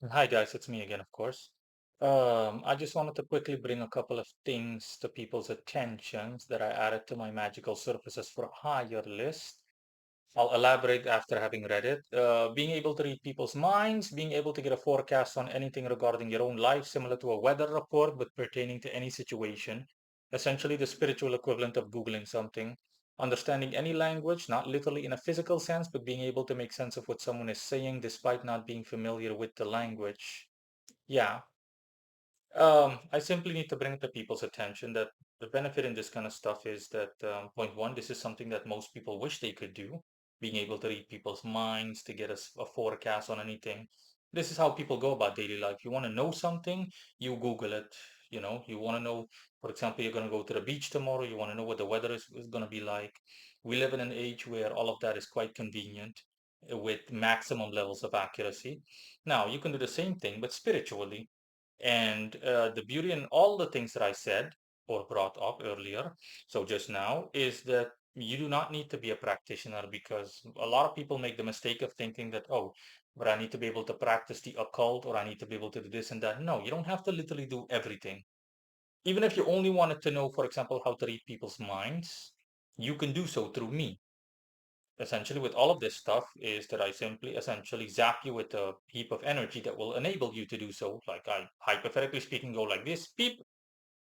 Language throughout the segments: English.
Hi guys, it's me again, of course. I just wanted to quickly bring a couple of things to people's attentions that I added to my magical surfaces for hire list. I'll elaborate after having read it. Being able to read people's minds, being able to get a forecast on anything regarding your own life, similar to a weather report, but pertaining to any situation. Essentially, the spiritual equivalent of Googling something. Understanding any language, not literally in a physical sense, but being able to make sense of what someone is saying despite not being familiar with the language. Yeah, I simply need to bring it to people's attention that the benefit in this kind of stuff is that point one, this is something that most people wish they could do, being able to read people's minds, to get a forecast on anything. This is how people go about daily life. You want to know something, you Google it. You want to know, for example, you're going to go to the beach tomorrow, you want to know what the weather is going to be like. We live in an age where all of that is quite convenient with maximum levels of accuracy. Now, you can do the same thing, but spiritually. And the beauty in all the things that I said or brought up earlier, so just now, is that you do not need to be a practitioner because a lot of people make the mistake of thinking that, oh, but I need to be able to practice the occult or I need to be able to do this and that. No, you don't have to literally do everything. Even if you only wanted to know, for example, how to read people's minds, you can do so through me. Essentially, with all of this stuff, is that I simply essentially zap you with a heap of energy that will enable you to do so. Like I, hypothetically speaking, go like this, beep,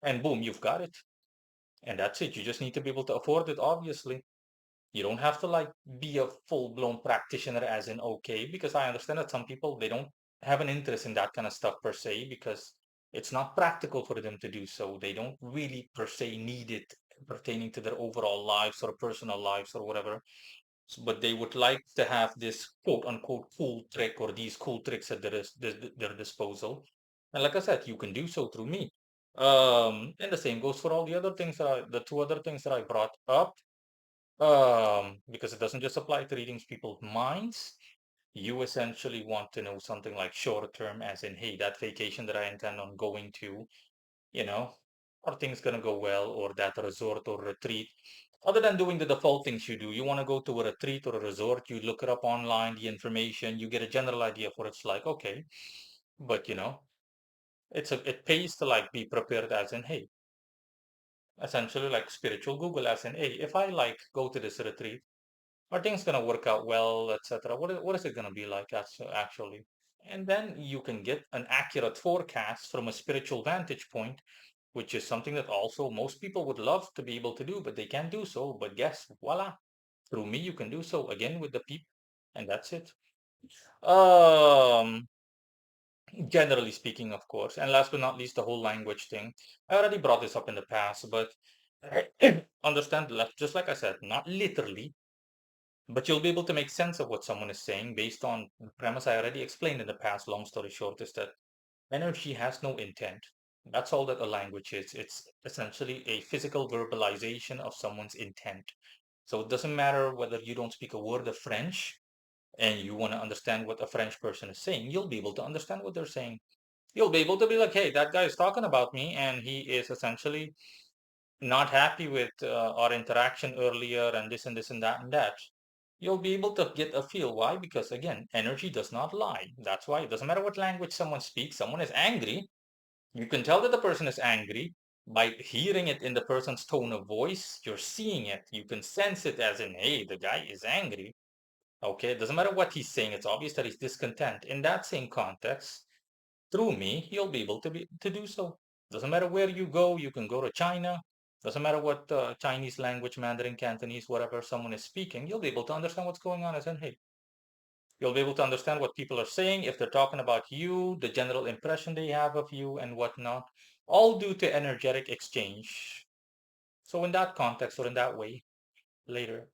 and boom, you've got it. And that's it. You just need to be able to afford it, obviously. You don't have to like be a full-blown practitioner as in okay, because I understand that some people they don't have an interest in that kind of stuff per se because it's not practical for them to do so. They don't really per se need it pertaining to their overall lives or personal lives or whatever. But they would like to have this quote unquote cool trick or these cool tricks at their disposal. And like I said, you can do so through me. And the same goes for all the other things the two other things that I brought up. Because it doesn't just apply to reading people's minds. You essentially want to know something like short term, as in, hey, that vacation that I intend on going to, you know, are things gonna go well, or that resort or retreat? Other than doing the default things you do, you want to go to a retreat or a resort, you look it up online, the information, you get a general idea of what it's like. Okay, but it pays to like be prepared as in, hey, essentially like spiritual Google as in, hey, if I like go to this retreat, are things gonna work out well, etc. What is it gonna be like actually? And then you can get an accurate forecast from a spiritual vantage point, which is something that also most people would love to be able to do, but they can't do so. But guess, voila, through me, you can do so again with the people, and that's it. Um, Generally speaking, of course, and last but not least, the whole language thing. I already brought this up in the past, but understand, just like I said, not literally, but you'll be able to make sense of what someone is saying based on the premise I already explained in the past. Long story short, is that energy has no intent. That's all that a language is. It's essentially a physical verbalization of someone's intent. So it doesn't matter whether you don't speak a word of French and you want to understand what a French person is saying, you'll be able to understand what they're saying. You'll be able to be like, hey, that guy is talking about me, and he is essentially not happy with our interaction earlier, and this and that and that. You'll be able to get a feel. Why? Because again, energy does not lie. That's why it doesn't matter what language someone speaks. Someone is angry. You can tell that the person is angry by hearing it in the person's tone of voice. You're seeing it. You can sense it as in, hey, the guy is angry. Okay, it doesn't matter what he's saying. It's obvious that he's discontent. In that same context, through me, you'll be able to do so. Doesn't matter where you go. You can go to China. Doesn't matter what Chinese language, Mandarin, Cantonese, whatever someone is speaking. You'll be able to understand what's going on. As in, hey, you'll be able to understand what people are saying if they're talking about you, the general impression they have of you, and whatnot, all due to energetic exchange. So, in that context or in that way, later.